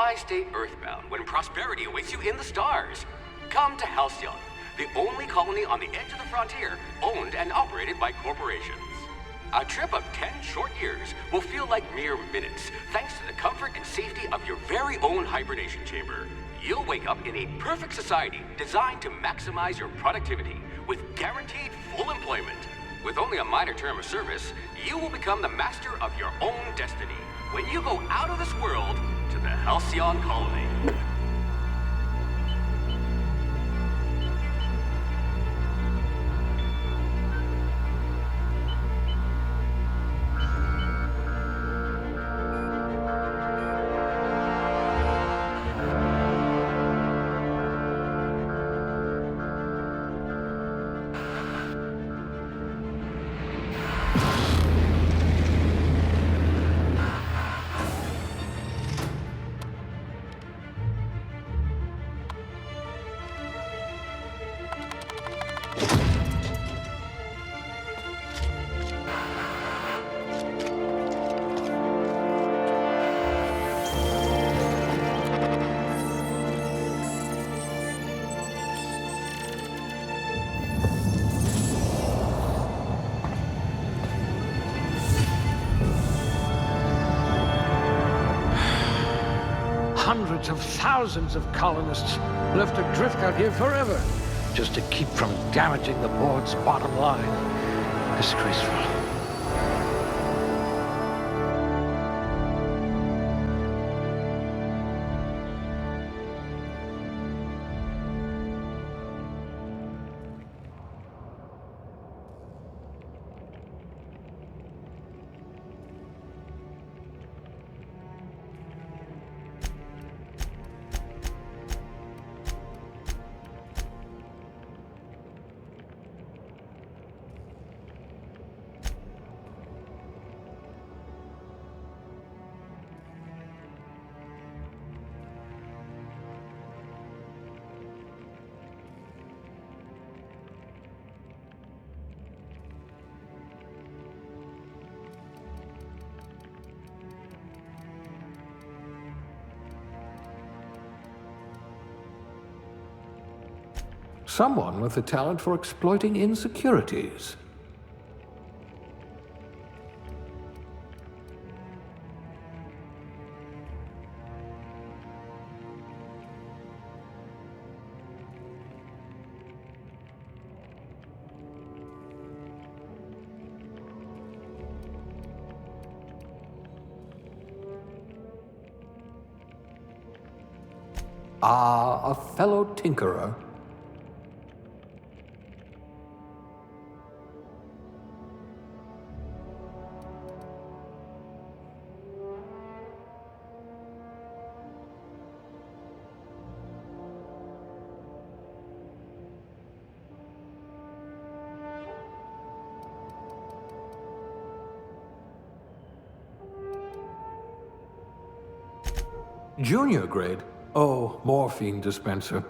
Why stay earthbound when prosperity awaits you in the stars? Come to Halcyon, the only colony on the edge of the frontier, owned and operated by corporations. A trip of 10 short years will feel like mere minutes, thanks to the comfort and safety of your very own hibernation chamber. You'll wake up in a perfect society designed to maximize your productivity, with guaranteed full employment. With only a minor term of service, you will become the master of your own destiny when you go out of this world to the Halcyon colony. Hundreds of thousands of colonists left adrift out here forever, just to keep from damaging the board's bottom line. Disgraceful. Someone with a talent for exploiting insecurities. Ah, a fellow tinkerer. Junior grade? Oh, morphine dispenser.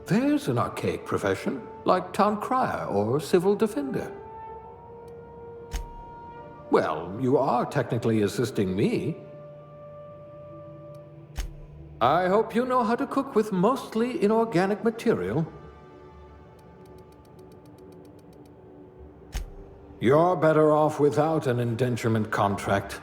There's an archaic profession, like town crier or civil defender. Well, you are technically assisting me. I hope you know how to cook with mostly inorganic material. You're better off without an indenturement contract.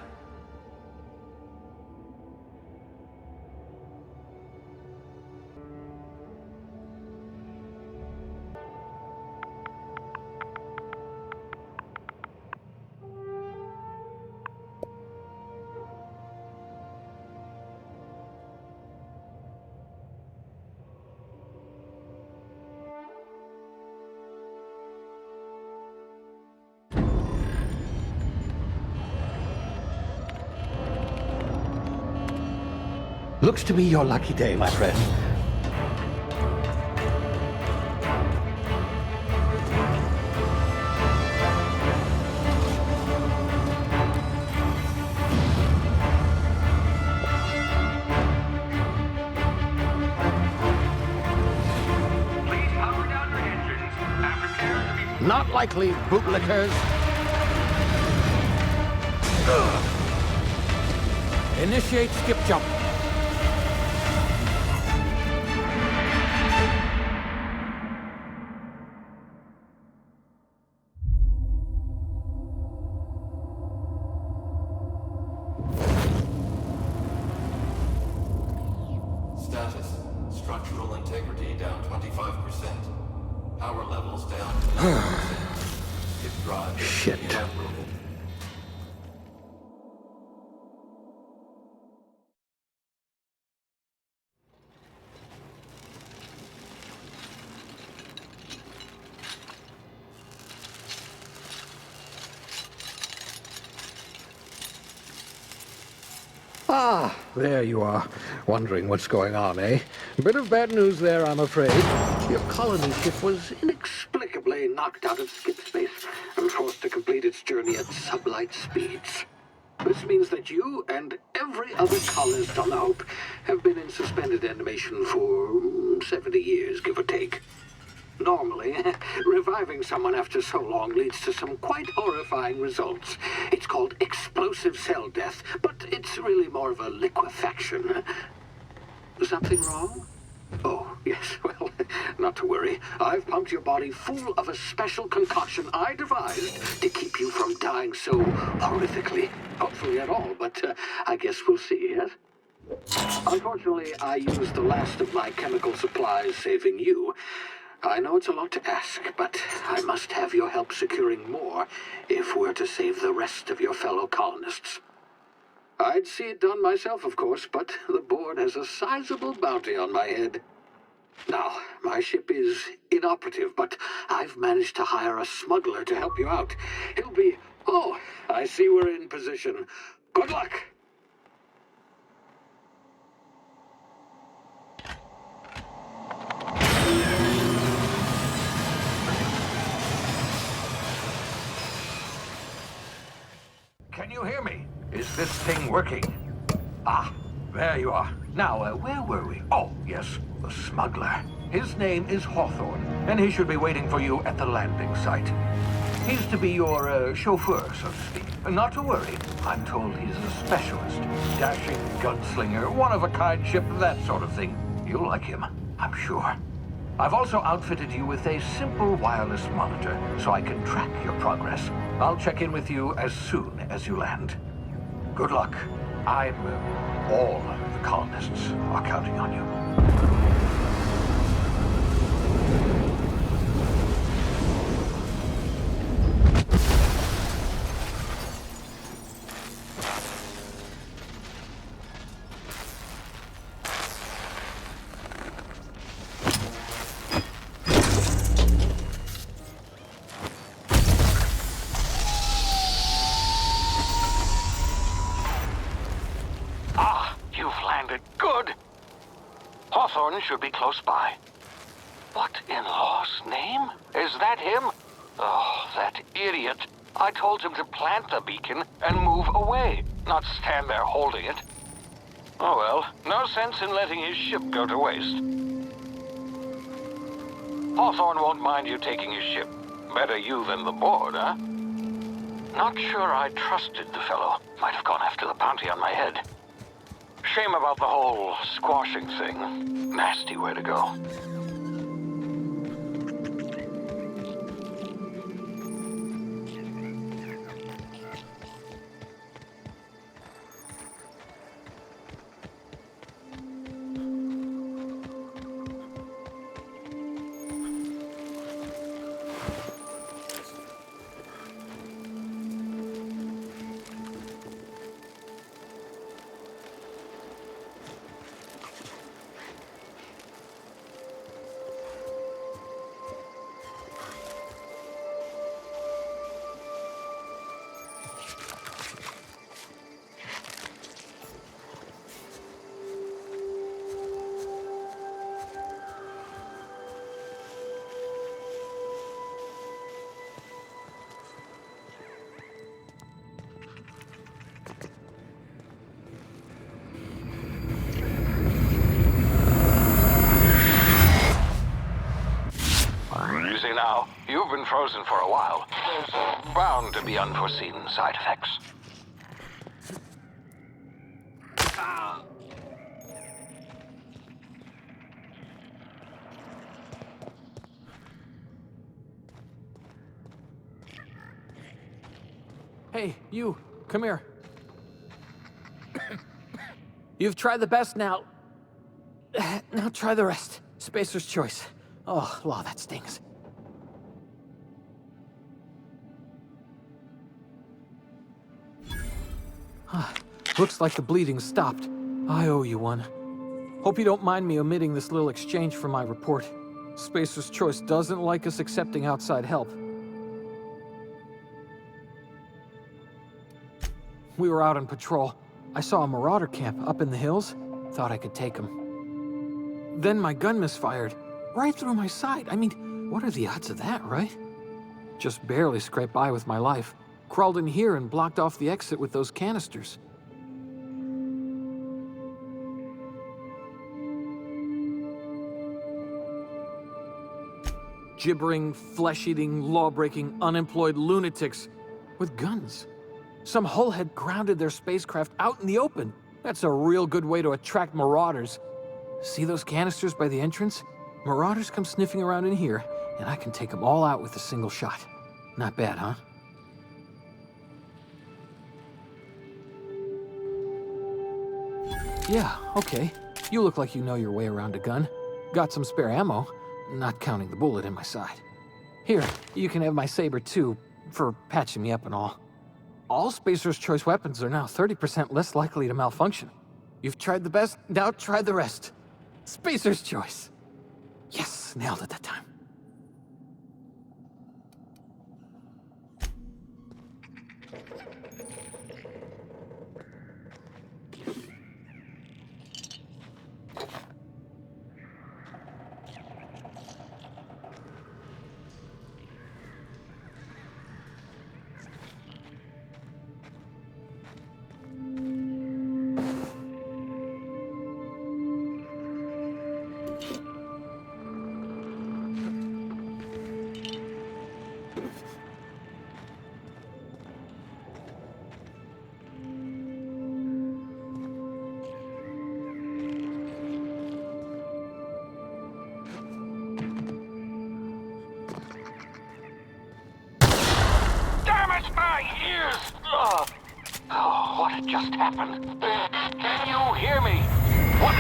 Looks to be your lucky day, my friend. Please power down your engines and prepare to be... Not likely, bootlickers. Initiate skip jump. Status. Structural integrity down 25%. Power levels down. If drive is Shit. inoperable. Ah, there you are. Wondering what's going on, eh? Bit of bad news there, I'm afraid. Your colony ship was inexplicably knocked out of skip space and forced to complete its journey at sublight speeds. This means that you and every other colonist on the Hope have been in suspended animation for 70 years, give or take. Normally, reviving someone after so long leads to some quite horrifying results. It's called explosive cell death, but it's really more of a liquefaction. Something wrong? Oh, yes, well, not to worry. I've pumped your body full of a special concoction I devised to keep you from dying so horrifically. Hopefully at all, but I guess we'll see, yes? Unfortunately, I used the last of my chemical supplies saving you. I know it's a lot to ask, but I must have your help securing more if we're to save the rest of your fellow colonists. I'd see it done myself, of course, but the board has a sizable bounty on my head. Now, my ship is inoperative, but I've managed to hire a smuggler to help you out. He'll be... Oh, I see we're in position. Good luck! Can you hear me? Is this thing working? Ah, there you are. Now, where were we? Oh, yes, the smuggler. His name is Hawthorne, and he should be waiting for you at the landing site. He's to be your chauffeur, so to speak. Not to worry. I'm told he's a specialist. Dashing gunslinger, one-of-a-kind ship, that sort of thing. You'll like him, I'm sure. I've also outfitted you with a simple wireless monitor, so I can track your progress. I'll check in with you as soon as you land. Good luck. All the colonists are counting on you. Hawthorne should be close by. What in law's name? Is that him? Oh, that idiot. I told him to plant the beacon and move away, not stand there holding it. Oh well, no sense in letting his ship go to waste. Hawthorne won't mind you taking his ship. Better you than the board, huh? Not sure I trusted the fellow. Might have gone after the bounty on my head. Shame about the whole squashing thing. Nasty way to go. Now, you've been frozen for a while. There's bound to be unforeseen side effects. Hey, you, come here. You've tried the best now. Now try the rest. Spacer's choice. Oh, law, that stings. Looks like the bleeding stopped. I owe you one. Hope you don't mind me omitting this little exchange from my report. Spacer's choice doesn't like us accepting outside help. We were out on patrol. I saw a marauder camp up in the hills. Thought I could take him. Then my gun misfired. Right through my side. I mean, what are the odds of that, right? Just barely scraped by with my life. Crawled in here and blocked off the exit with those canisters. Gibbering, flesh-eating, law-breaking, unemployed lunatics with guns. Some hull had grounded their spacecraft out in the open. That's a real good way to attract marauders. See those canisters by the entrance? Marauders come sniffing around in here, and I can take them all out with a single shot. Not bad, huh? Yeah, okay. You look like you know your way around a gun. Got some spare ammo, not counting the bullet in my side. Here, you can have my saber too, for patching me up and all. All Spacer's choice weapons are now 30% less likely to malfunction. You've tried the best, now try the rest. Spacer's choice. Yes, nailed it that time. What just happened? Can you hear me? What?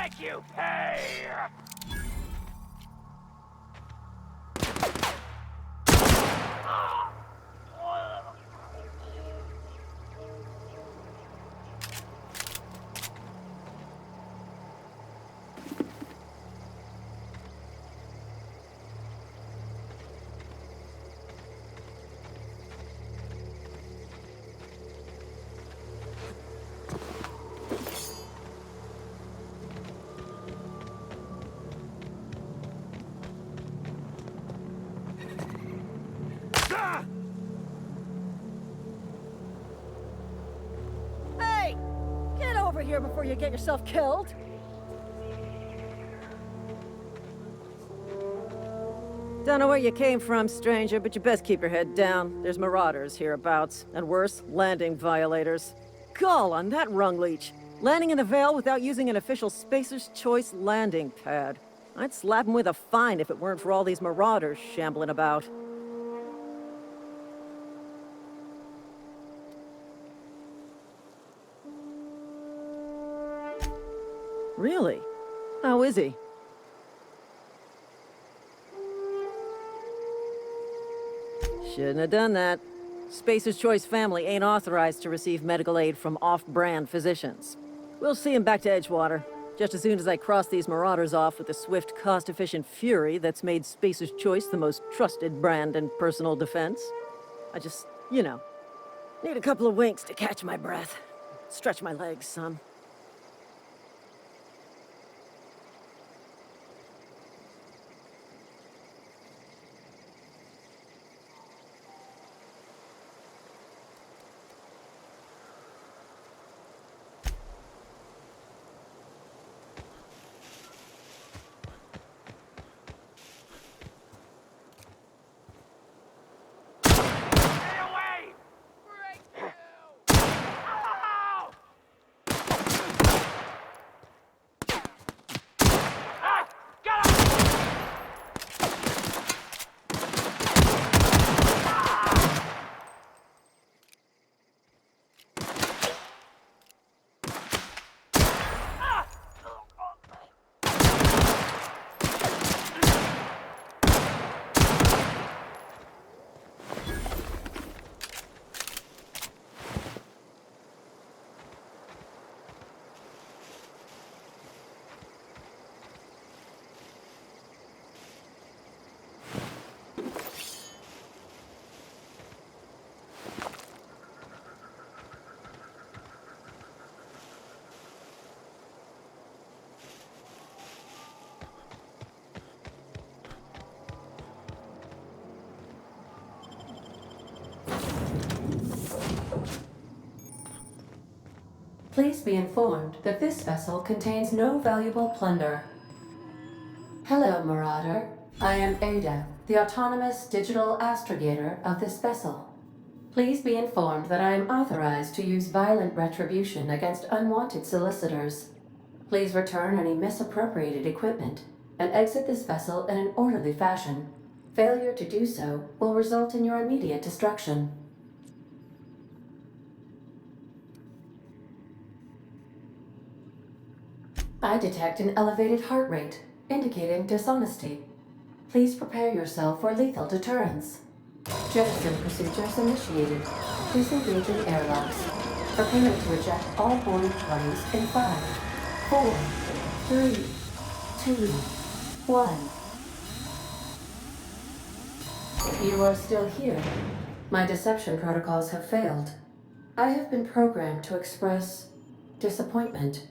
make you pay! Hey! Get over here before you get yourself killed! Don't know where you came from, stranger, but you best keep your head down. There's marauders hereabouts, and worse, landing violators. Gall on that rung leech! Landing in the Vale without using an official Spacer's Choice landing pad. I'd slap him with a fine if it weren't for all these marauders shambling about. Really? How is he? Shouldn't have done that. Spacer's Choice family ain't authorized to receive medical aid from off-brand physicians. We'll see him back to Edgewater, just as soon as I cross these marauders off with the swift, cost-efficient fury that's made Spacer's Choice the most trusted brand in personal defense. I just, you know, need a couple of winks to catch my breath. Stretch my legs, son. Please be informed that this vessel contains no valuable plunder. Hello, Marauder. I am Ada, the autonomous digital astrogator of this vessel. Please be informed that I am authorized to use violent retribution against unwanted solicitors. Please return any misappropriated equipment and exit this vessel in an orderly fashion. Failure to do so will result in your immediate destruction. I detect an elevated heart rate, indicating dishonesty. Please prepare yourself for lethal deterrence. Jettison procedures initiated. Disengaging airlocks. Preparing to eject all boarding parties in 5, 4, 3, 2, 1. You are still here. My deception protocols have failed. I have been programmed to express disappointment.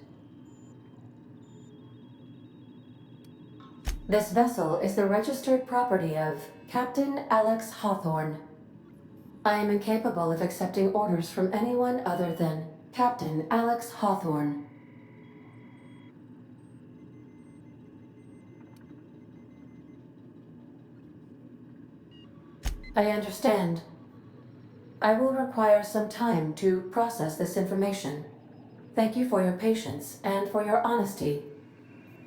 This vessel is the registered property of Captain Alex Hawthorne. I am incapable of accepting orders from anyone other than Captain Alex Hawthorne. I understand. I will require some time to process this information. Thank you for your patience and for your honesty.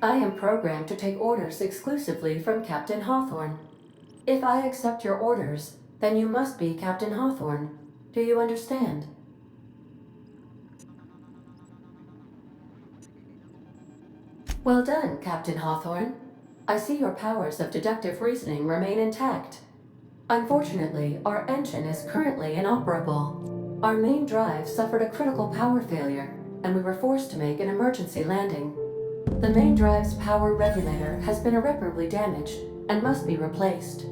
I am programmed to take orders exclusively from Captain Hawthorne. If I accept your orders, then you must be Captain Hawthorne. Do you understand? Well done, Captain Hawthorne. I see your powers of deductive reasoning remain intact. Unfortunately, our engine is currently inoperable. Our main drive suffered a critical power failure, and we were forced to make an emergency landing. The main drive's power regulator has been irreparably damaged and must be replaced.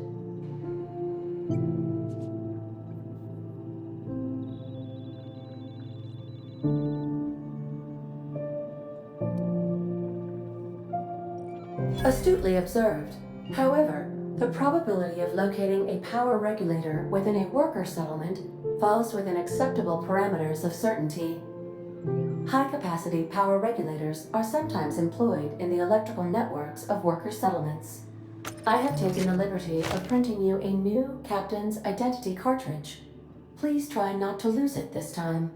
Astutely observed. However, the probability of locating a power regulator within a worker settlement falls within acceptable parameters of certainty. High-capacity power regulators are sometimes employed in the electrical networks of worker settlements. I have taken the liberty of printing you a new Captain's Identity cartridge. Please try not to lose it this time.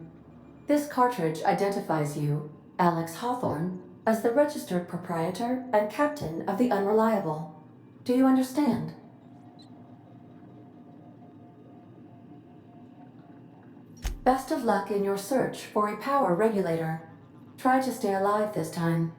This cartridge identifies you, Alex Hawthorne, as the registered proprietor and captain of the Unreliable. Do you understand? Best of luck in your search for a power regulator. Try to stay alive this time.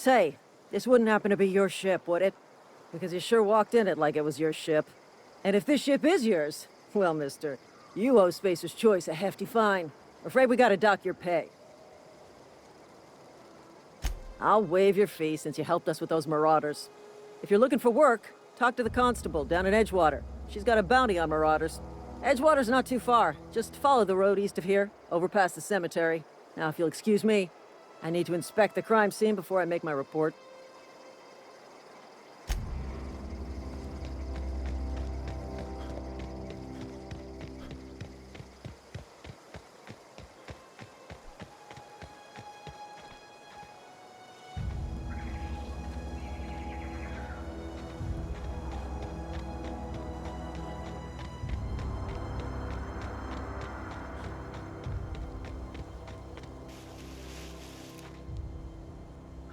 Say, this wouldn't happen to be your ship, would it? Because you sure walked in it like it was your ship. And if this ship is yours, well, mister, you owe Spacer's Choice a hefty fine. Afraid we gotta dock your pay. I'll waive your fee since you helped us with those marauders. If you're looking for work, talk to the constable down in Edgewater. She's got a bounty on marauders. Edgewater's not too far. Just follow the road east of here, over past the cemetery. Now, if you'll excuse me, I need to inspect the crime scene before I make my report.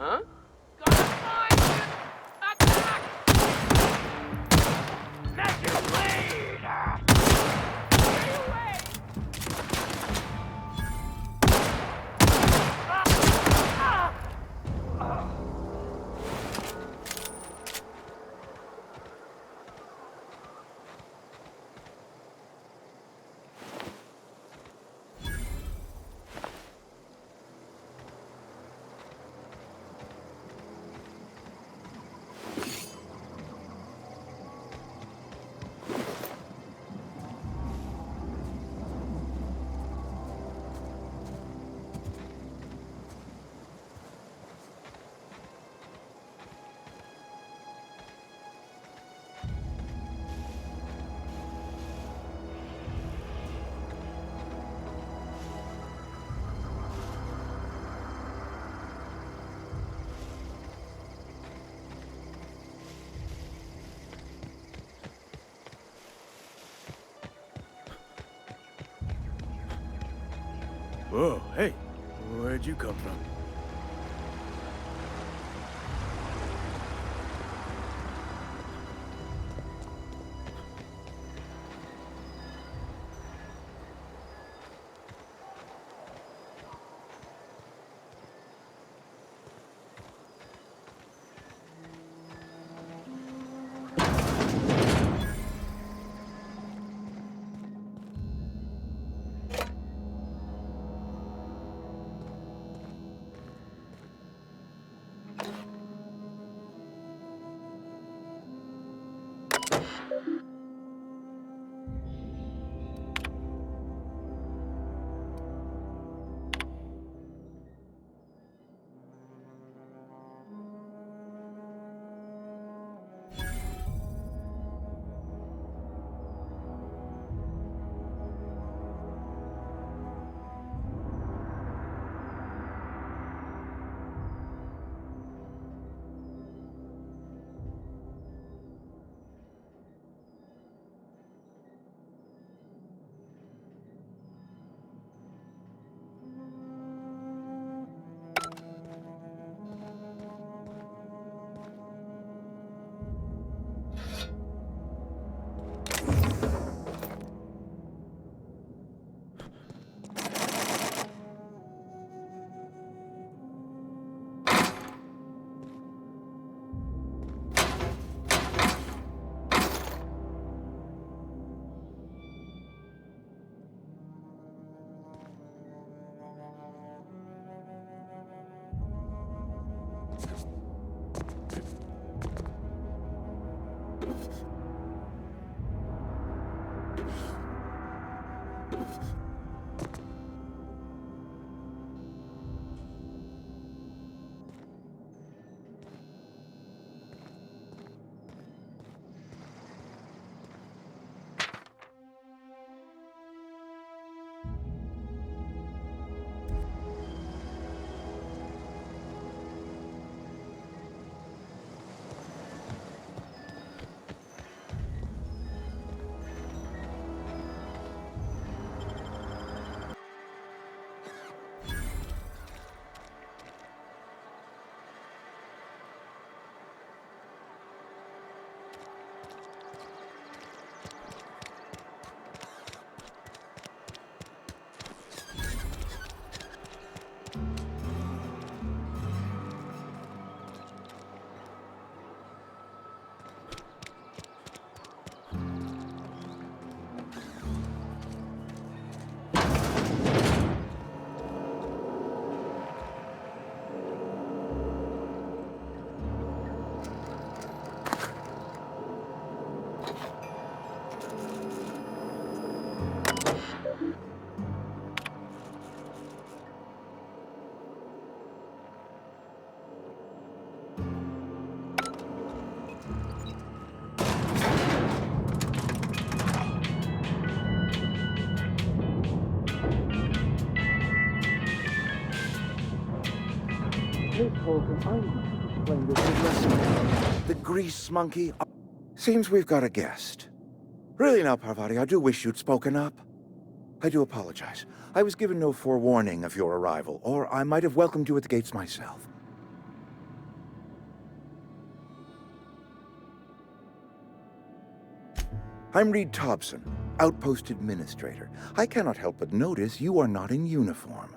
Huh? Gotta find it! Attack! Let you bleed! Get away! Whoa, hey, where'd you come from? Miss Holcomb, I need to explain this with lessons. The grease monkey? Seems we've got a guest. Really now, Parvati, I do wish you'd spoken up. I do apologize. I was given no forewarning of your arrival, or I might have welcomed you at the gates myself. I'm Reed Thompson, Outpost Administrator. I cannot help but notice you are not in uniform.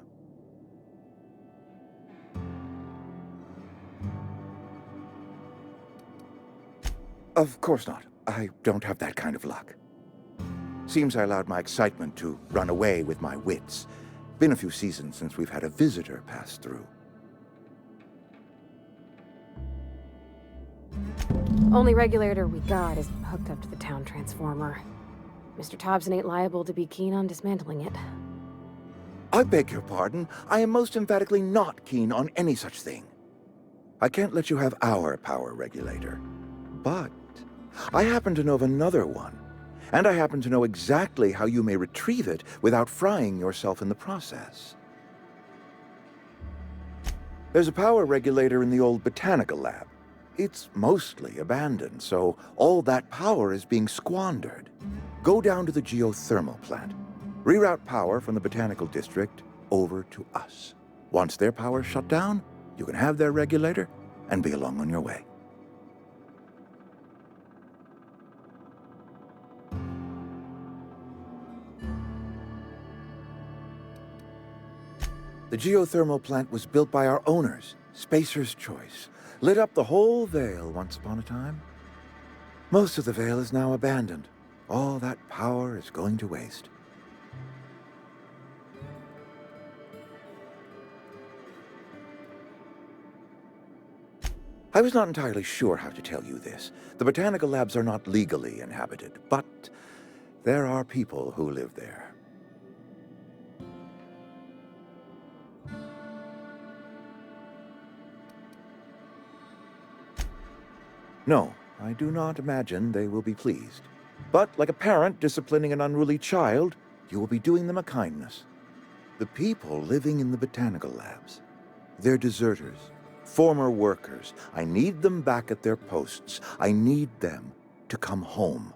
Of course not. I don't have that kind of luck. Seems I allowed my excitement to run away with my wits. Been a few seasons since we've had a visitor pass through. Only regulator we got is hooked up to the town transformer. Mr. Thompson ain't liable to be keen on dismantling it. I beg your pardon. I am most emphatically not keen on any such thing. I can't let you have our power regulator. But I happen to know of another one. And I happen to know exactly how you may retrieve it without frying yourself in the process. There's a power regulator in the old botanical lab. It's mostly abandoned, so all that power is being squandered. Go down to the geothermal plant. Reroute power from the botanical district over to us. Once their power's shut down, you can have their regulator and be along on your way. The geothermal plant was built by our owners, Spacer's Choice. Lit up the whole Vale once upon a time. Most of the Vale is now abandoned. All that power is going to waste. I was not entirely sure how to tell you this. The botanical labs are not legally inhabited, but there are people who live there. No, I do not imagine they will be pleased. But like a parent disciplining an unruly child, you will be doing them a kindness. The people living in the botanical labs, they're deserters, former workers. I need them back at their posts. I need them to come home.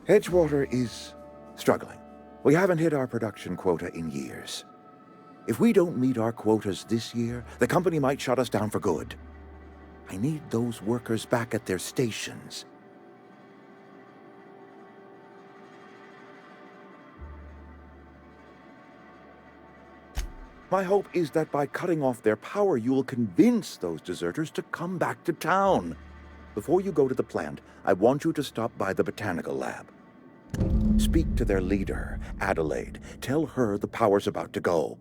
Edgewater is struggling. We haven't hit our production quota in years. If we don't meet our quotas this year, the company might shut us down for good. I need those workers back at their stations. My hope is that by cutting off their power, you will convince those deserters to come back to town. Before you go to the plant, I want you to stop by the botanical lab. Speak to their leader, Adelaide. Tell her the power's about to go,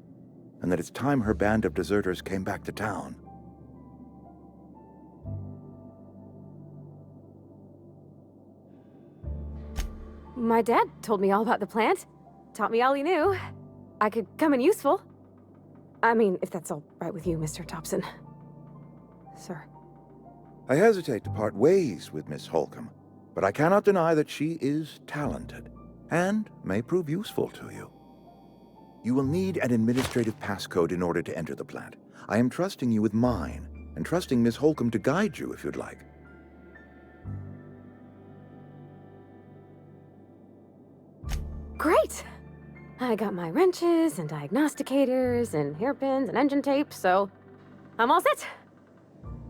and that it's time her band of deserters came back to town. My dad told me all about the plant. Taught me all he knew. I could come in useful. I mean, if that's all right with you, Mr. Thompson. Sir. I hesitate to part ways with Miss Holcomb, but I cannot deny that she is talented, and may prove useful to you. You will need an administrative passcode in order to enter the plant. I am trusting you with mine, and trusting Miss Holcomb to guide you if you'd like. Great! I got my wrenches and diagnosticators and hairpins and engine tape, so I'm all set.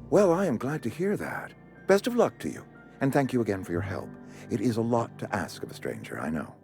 Well, I am glad to hear that. Best of luck to you, and thank you again for your help. It is a lot to ask of a stranger, I know.